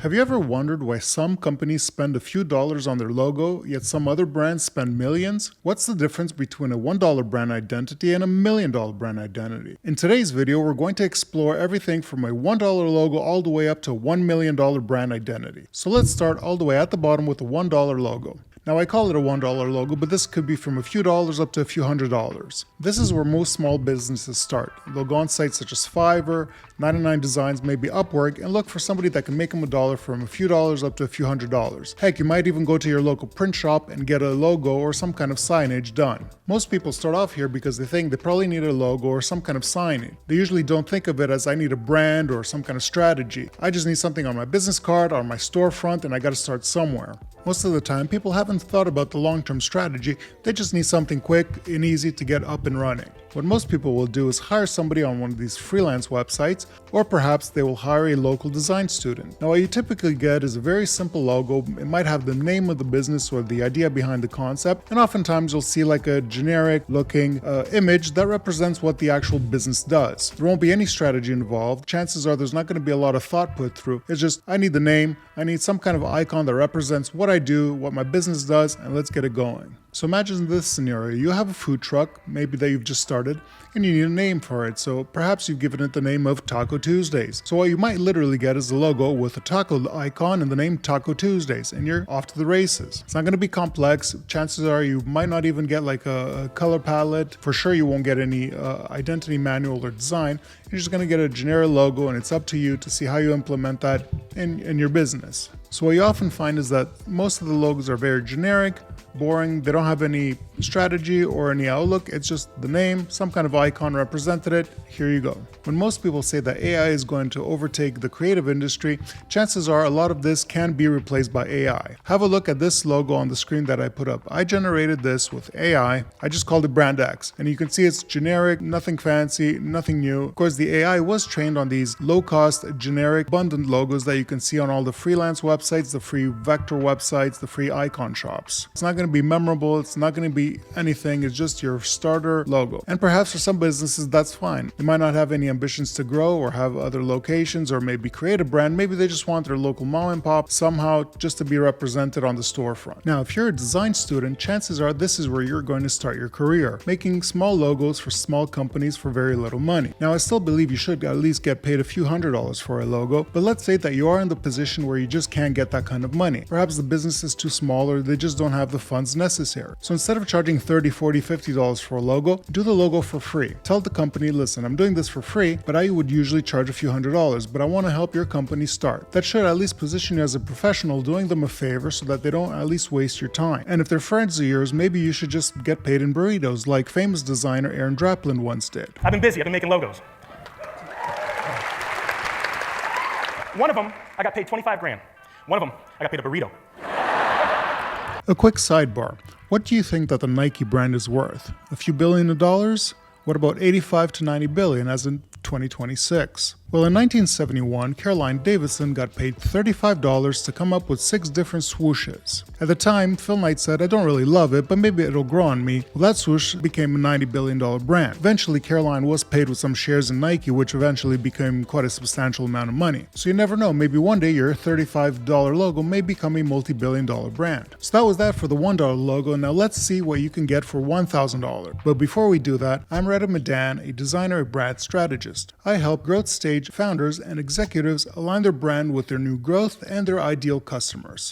Have you ever wondered why some companies spend a few dollars on their logo, yet some other brands spend millions? What's the difference between a $1 brand identity and a $1 million brand identity? In today's video, we're going to explore everything from a $1 logo all the way up to a $1 million brand identity. So let's start all the way at the bottom with a $1 logo. Now I call it a $1 logo, but this could be from a few dollars up to a few $100s. This is where most small businesses start. They'll go on sites such as Fiverr, 99 Designs, maybe Upwork, and look for somebody that can make them $1 from a few dollars up to a few $100s. Heck, you might even go to your local print shop and get a logo or some kind of signage done. Most people start off here because they think they probably need a logo or some kind of signage. They usually don't think of it as I need a brand or some kind of strategy. I just need something on my business card, on my storefront, and I gotta start somewhere. Most of the time, people haven't thought about the long-term strategy, they just need something quick and easy to get up and running. What most people will do is hire somebody on one of these freelance websites, or perhaps they will hire a local design student. Now what you typically get is a very simple logo. It might have the name of the business or the idea behind the concept, and oftentimes you'll see like a generic looking image that represents what the actual business does. There won't be any strategy involved. Chances are there's not going to be a lot of thought put through. It's just, I need the name, I need some kind of icon that represents what I do, what my business does, and let's get it going. So imagine this scenario. You have a food truck, maybe that you've just started, and you need a name for it. So perhaps you've given it the name of Taco Tuesdays. So what you might literally get is a logo with a taco icon and the name Taco Tuesdays, and you're off to the races. It's not going to be complex. Chances are you might not even get like a color palette. For sure you won't get any identity manual or design. You're just going to get a generic logo, and it's up to you to see how you implement that in your business. So what you often find is that most of the logos are very generic, boring, they don't have any strategy or any outlook. It's just the name, some kind of icon represented it, here you go. When most people say that AI is going to overtake the creative industry, chances are a lot of this can be replaced by AI. Have a look at this logo on the screen that I put up. I generated this with AI. I just called it Brand X, and you can see it's generic, nothing fancy, nothing new. Of course, the AI was trained on these low-cost, generic, abundant logos that you can see on all the freelance websites, the free vector websites, the free icon shops. It's not going to be memorable, it's not going to be anything, it's just your starter logo. And perhaps for some businesses that's fine. They might not have any ambitions to grow or have other locations or maybe create a brand. Maybe they just want their local mom and pop somehow just to be represented on the storefront. Now, if you're a design student, chances are this is where you're going to start your career, making small logos for small companies for very little money. Now, I still believe you should at least get paid a few $100s for a logo, but let's say that you are in the position where you just can't get that kind of money. Perhaps the business is too small or they just don't have the funds necessary. So instead of charging $30, $40, $50 for a logo, do the logo for free. Tell the company, listen, I'm doing this for free, but I would usually charge a few $100s, but I want to help your company start. That should at least position you as a professional, doing them a favor so that they don't at least waste your time. And if they're friends of yours, maybe you should just get paid in burritos like famous designer Aaron Draplin once did. I've been busy, I've been making logos. One of them, I got paid 25 grand. One of them, I got paid a burrito. A quick sidebar. What do you think that the Nike brand is worth? A few billion of dollars? What about 85 to 90 billion as in 2026? Well, in 1971, Caroline Davidson got paid $35 to come up with 6 different swooshes. At the time, Phil Knight said, I don't really love it, but maybe it'll grow on me. Well, that swoosh became a $90 billion brand. Eventually, Caroline was paid with some shares in Nike, which eventually became quite a substantial amount of money. So you never know, maybe one day your $35 logo may become a multi-billion dollar brand. So that was that for the $1 logo. Now let's see what you can get for $1,000. But before we do that, I'm Reda Madan, a designer and brand strategist. I help growth stage founders and executives align their brand with their new growth and their ideal customers.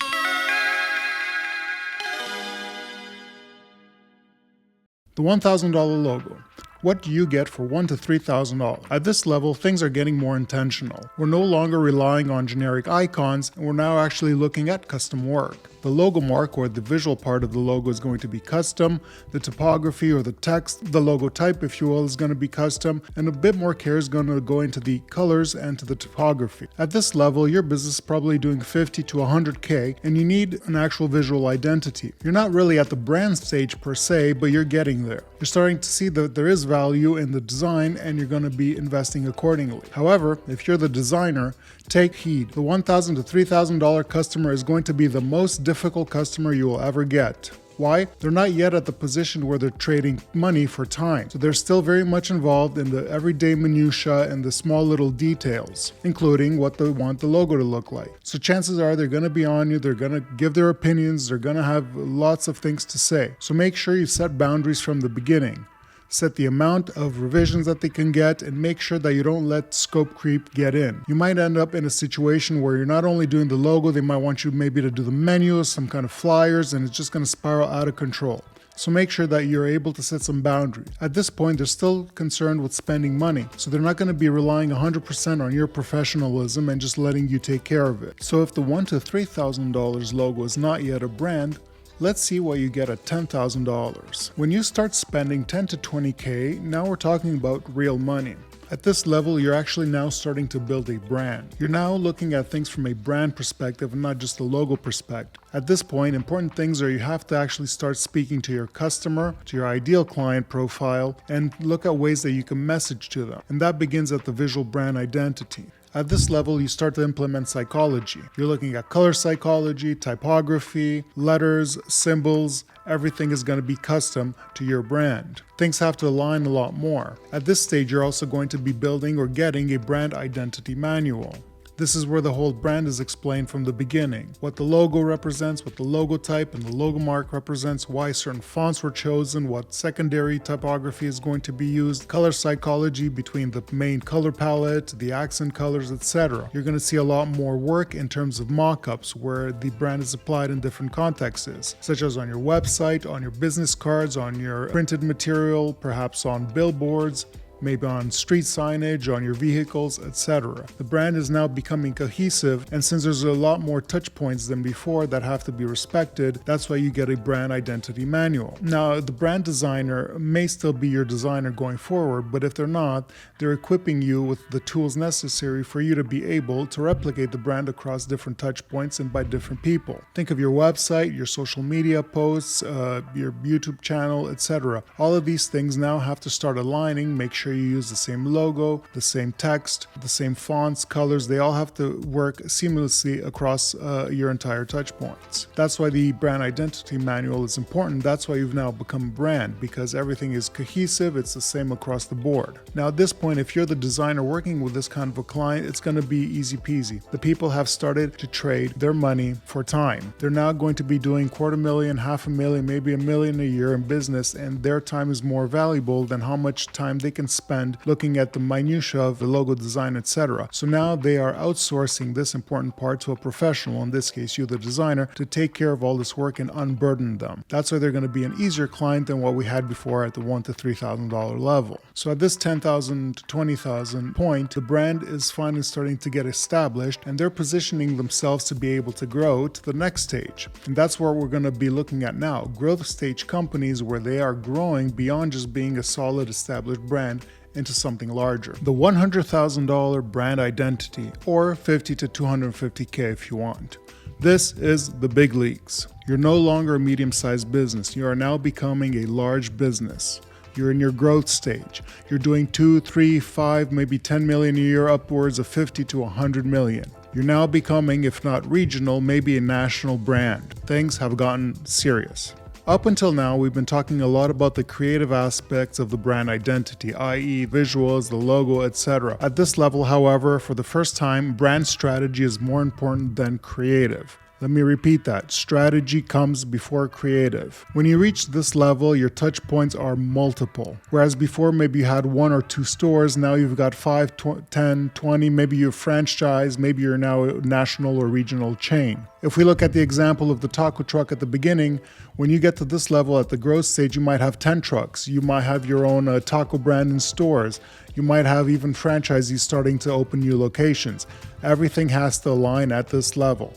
The $1,000 logo. What do you get for $1,000 to $3,000? At this level, things are getting more intentional. We're no longer relying on generic icons, and we're now actually looking at custom work. The logo mark, or the visual part of the logo, is going to be custom. The typography or the text, the logo type, if you will, is going to be custom, and a bit more care is going to go into the colors and to the typography. At this level, your business is probably doing 50 to 100K, and you need an actual visual identity. You're not really at the brand stage per se, but you're getting there. You're starting to see that there is value in the design, and you're going to be investing accordingly. However, if you're the designer, take heed. The $1,000 to $3,000 customer is going to be the most difficult customer you will ever get. Why? They're not yet at the position where they're trading money for time. So they're still very much involved in the everyday minutiae and the small little details, including what they want the logo to look like. So chances are they're going to be on you, they're going to give their opinions, they're going to have lots of things to say. So make sure you set boundaries from the beginning. Set the amount of revisions that they can get and make sure that you don't let scope creep get in. You might end up in a situation where you're not only doing the logo, they might want you maybe to do the menus, some kind of flyers, and it's just going to spiral out of control. So make sure that you're able to set some boundaries. At this point, they're still concerned with spending money, so they're not going to be relying 100% on your professionalism and just letting you take care of it. So if the $1,000 to $3,000 logo is not yet a brand, let's see what you get at $10,000. When you start spending 10 to 20K, now we're talking about real money. At this level, you're actually now starting to build a brand. You're now looking at things from a brand perspective and not just a logo perspective. At this point, important things are you have to actually start speaking to your customer, to your ideal client profile, and look at ways that you can message to them. And that begins at the visual brand identity. At this level, you start to implement psychology. You're looking at color psychology, typography, letters, symbols. Everything is going to be custom to your brand. Things have to align a lot more. At this stage, you're also going to be building or getting a brand identity manual. This is where the whole brand is explained from the beginning. What the logo represents, what the logo type and the logo mark represents, why certain fonts were chosen, what secondary typography is going to be used, color psychology between the main color palette, the accent colors, etc. You're going to see a lot more work in terms of mock-ups where the brand is applied in different contexts, such as on your website, on your business cards, on your printed material, perhaps on billboards, maybe on street signage, on your vehicles, etc. The brand is now becoming cohesive, and since there's a lot more touch points than before that have to be respected, that's why you get a brand identity manual. Now, the brand designer may still be your designer going forward, but if they're not, they're equipping you with the tools necessary for you to be able to replicate the brand across different touch points and by different people. Think of your website, your social media posts, your YouTube channel, etc. All of these things now have to start aligning, make sure you use the same logo, the same text, the same fonts, colors. They all have to work seamlessly across your entire touch points. That's why the brand identity manual is important. That's why you've now become a brand, because everything is cohesive. It's the same across the board. Now at this point, if you're the designer working with this kind of a client, it's going to be easy peasy. The people have started to trade their money for time. They're now going to be doing $250,000, $500,000, maybe $1 million a year in business, and their time is more valuable than how much time they can spend looking at the minutiae of the logo design, etc. So now they are outsourcing this important part to a professional, in this case you the designer, to take care of all this work and unburden them. That's why they're going to be an easier client than what we had before at the $1,000 to $3,000 level. So at this $10,000 to $20,000 point, the brand is finally starting to get established, and they're positioning themselves to be able to grow to the next stage. And that's what we're going to be looking at now, growth stage companies where they are growing beyond just being a solid established brand into something larger. The $100,000 brand identity, or $50,000 to $250K if you want. This is the big leagues. You're no longer a medium-sized business. You are now becoming a large business. You're in your growth stage. You're doing 2, 3, 5, maybe 10 million a year, upwards of 50 to 100 million. You're now becoming, if not regional, maybe a national brand. Things have gotten serious. Up until now, we've been talking a lot about the creative aspects of the brand identity, i.e. visuals, the logo, etc. At this level, however, for the first time, brand strategy is more important than creative. Let me repeat that. Strategy comes before creative. When you reach this level, your touch points are multiple. Whereas before maybe you had 1 or 2 stores, now you've got 5, 10, 20, maybe you're franchise, maybe you're now a national or regional chain. If we look at the example of the taco truck at the beginning, when you get to this level at the growth stage, you might have 10 trucks. You might have your own taco brand in stores. You might have even franchisees starting to open new locations. Everything has to align at this level.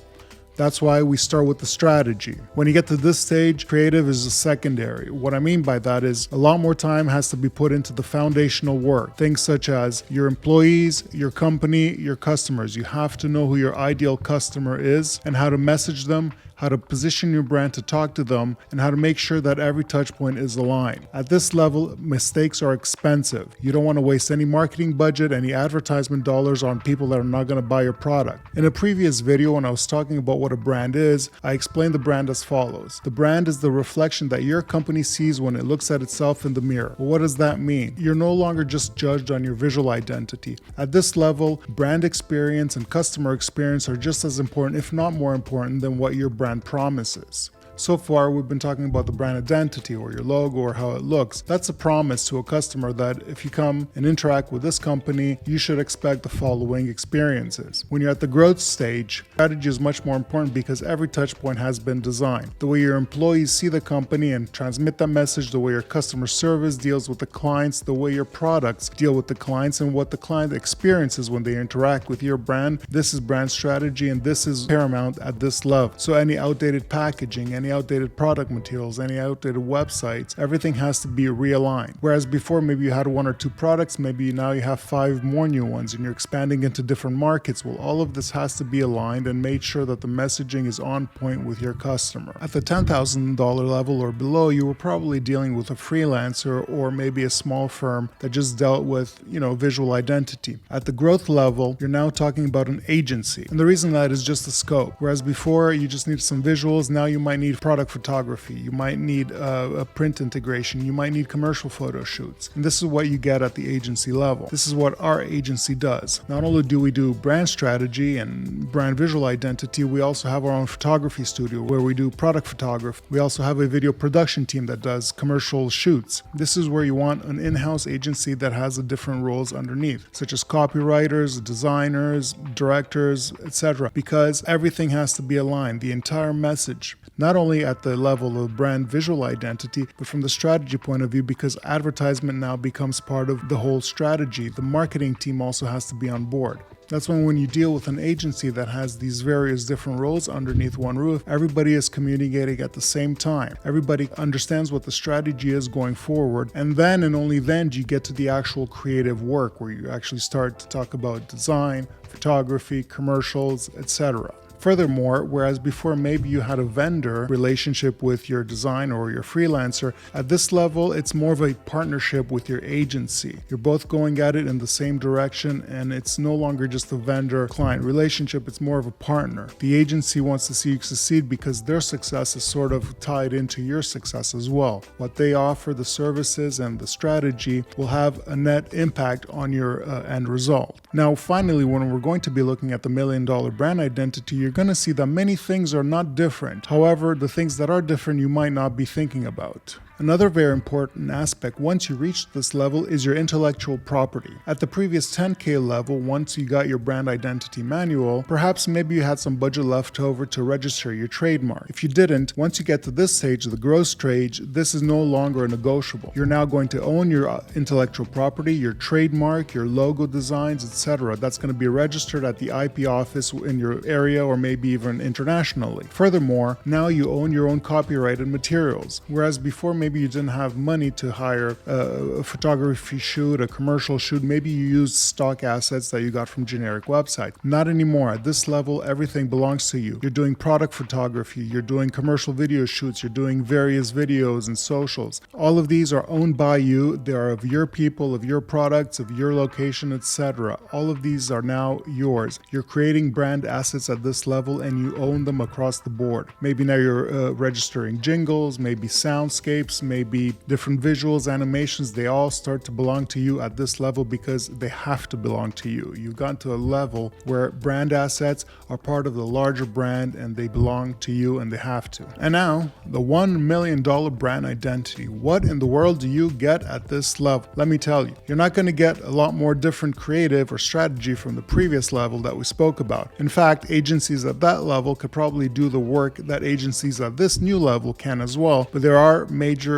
That's why we start with the strategy. When you get to this stage, creative is a secondary. What I mean by that is a lot more time has to be put into the foundational work. Things such as your employees, your company, your customers. You have to know who your ideal customer is and how to message them, how to position your brand to talk to them, and how to make sure that every touch point is aligned. At this level, mistakes are expensive. You don't want to waste any marketing budget, any advertisement dollars on people that are not going to buy your product. In a previous video, when I was talking about what a brand is, I explained the brand as follows. The brand is the reflection that your company sees when it looks at itself in the mirror. Well, what does that mean? You're no longer just judged on your visual identity. At this level, brand experience and customer experience are just as important, if not more important, than what your brand promises. So far, we've been talking about the brand identity or your logo or how it looks. That's a promise to a customer that if you come and interact with this company, you should expect the following experiences. When you're at the growth stage, strategy is much more important because every touch point has been designed. The way your employees see the company and transmit that message, the way your customer service deals with the clients, the way your products deal with the clients, and what the client experiences when they interact with your brand. This is brand strategy, and this is paramount at this level. So any outdated packaging, any outdated product materials, any outdated websites, everything has to be realigned. Whereas before, maybe you had 1 or 2 products, maybe now you have 5 more new ones and you're expanding into different markets. Well, all of this has to be aligned and made sure that the messaging is on point with your customer. At the $10,000 level or below, you were probably dealing with a freelancer or maybe a small firm that just dealt with, visual identity. At the growth level, you're now talking about an agency. And the reason that is just the scope. Whereas before, you just need some visuals, now you might need product photography, you might need a print integration, you might need commercial photo shoots. And this is what you get at the agency level. This is what our agency does. Not only do we do brand strategy and brand visual identity, we also have our own photography studio where we do product photography. We also have a video production team that does commercial shoots. This is where you want an in-house agency that has the different roles underneath, such as copywriters, designers, directors, etc. Because everything has to be aligned, the entire message. Not only at the level of brand visual identity, but from the strategy point of view, because advertisement now becomes part of the whole strategy. The marketing team also has to be on board. That's when you deal with an agency that has these various different roles underneath one roof, everybody is communicating at the same time. Everybody understands what the strategy is going forward. And then and only then do you get to the actual creative work where you actually start to talk about design, photography, commercials, etc. Furthermore, whereas before maybe you had a vendor relationship with your designer or your freelancer, at this level it's more of a partnership with your agency. You're both going at it in the same direction and it's no longer just a vendor-client relationship, it's more of a partner. The agency wants to see you succeed because their success is sort of tied into your success as well. What they offer, the services and the strategy will have a net impact on your end result. Now finally, when we're going to be looking at the $1 million brand identity, you're going to see that many things are not different. However, the things that are different you might not be thinking about. Another very important aspect once you reach this level is your intellectual property. At the previous 10K level, once you got your brand identity manual, perhaps maybe you had some budget left over to register your trademark. If you didn't, once you get to this stage, the growth stage, this is no longer a negotiable. You're now going to own your intellectual property, your trademark, your logo designs, etc. That's going to be registered at the IP office in your area or maybe even internationally. Furthermore, now you own your own copyrighted materials, whereas before maybe you didn't have money to hire a photography shoot, a commercial shoot. Maybe you used stock assets that you got from generic websites. Not anymore. At this level, everything belongs to you. You're doing product photography, you're doing commercial video shoots, you're doing various videos and socials. All of these are owned by you. They are of your people, of your products, of your location, etc. All of these are now yours. You're creating brand assets at this level and you own them across the board. Maybe now you're registering jingles, maybe soundscapes, maybe different visuals, animations, they all start to belong to you at this level because they have to belong to you. You've gotten to a level where brand assets are part of the larger brand and they belong to you and they have to. And now, the $1 million brand identity. What in the world do you get at this level? Let me tell you, you're not going to get a lot more different creative or strategy from the previous level that we spoke about. In fact, agencies at that level could probably do the work that agencies at this new level can as well, but there are major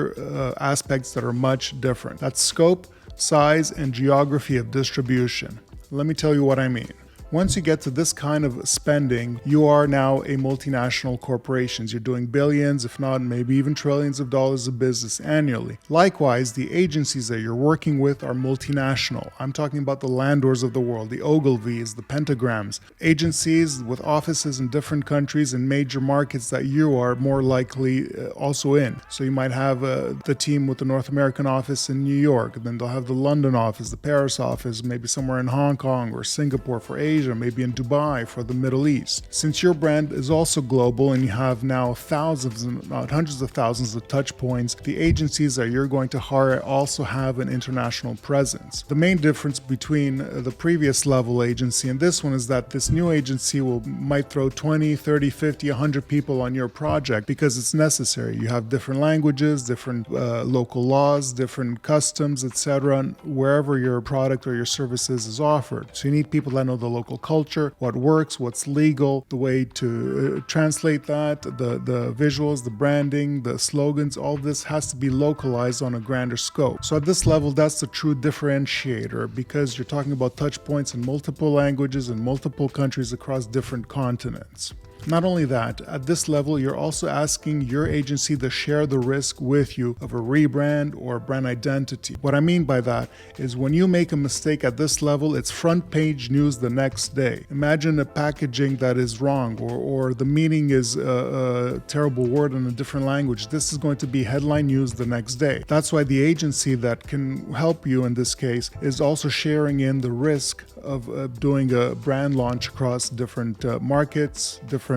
aspects that are much different. That's scope, size, and geography of distribution. Let me tell you what I mean. Once you get to this kind of spending, you are now a multinational corporation. You're doing billions, if not maybe even trillions of dollars of business annually. Likewise, the agencies that you're working with are multinational. I'm talking about the Landors of the world, the Ogilvies, the Pentagrams, agencies with offices in different countries and major markets that you are more likely also in. So you might have the team with the North American office in New York, then they'll have the London office, the Paris office, maybe somewhere in Hong Kong or Singapore for Asia, maybe in Dubai for the Middle East. Since your brand is also global and you have now thousands, not hundreds of thousands of touch points, the agencies that you're going to hire also have an international presence. The main difference between the previous level agency and this one is that this new agency might throw 20, 30, 50, 100 people on your project because it's necessary. You have different languages, different local laws, different customs, etc., wherever your product or your services is offered. So you need people that know the local culture, what works, what's legal, the way to translate that, the visuals, the branding, the slogans, all this has to be localized on a grander scope. So at this level, that's the true differentiator because you're talking about touch points in multiple languages and multiple countries across different continents. Not only that, at this level, you're also asking your agency to share the risk with you of a rebrand or brand identity. What I mean by that is when you make a mistake at this level, it's front page news the next day. Imagine a packaging that is wrong or the meaning is a terrible word in a different language. This is going to be headline news the next day. That's why the agency that can help you in this case is also sharing in the risk of doing a brand launch across different markets, different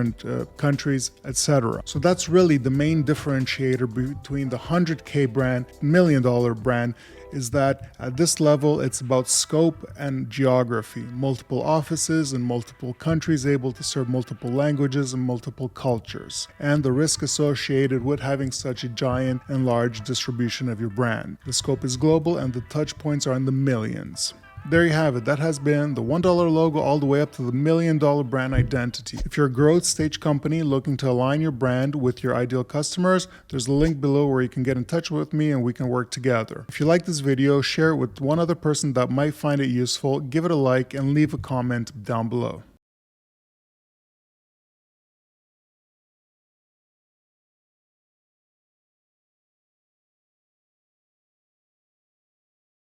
countries, etc. So that's really the main differentiator between the 100K brand, $1 million brand, is that at this level, it's about scope and geography. Multiple offices in multiple countries able to serve multiple languages and multiple cultures, and the risk associated with having such a giant and large distribution of your brand. The scope is global and the touch points are in the millions. There you have it. That has been the $1 logo all the way up to the $1 million brand identity. If you're a growth stage company looking to align your brand with your ideal customers, there's a link below where you can get in touch with me and we can work together. If you like this video, share it with one other person that might find it useful, give it a like and leave a comment down below.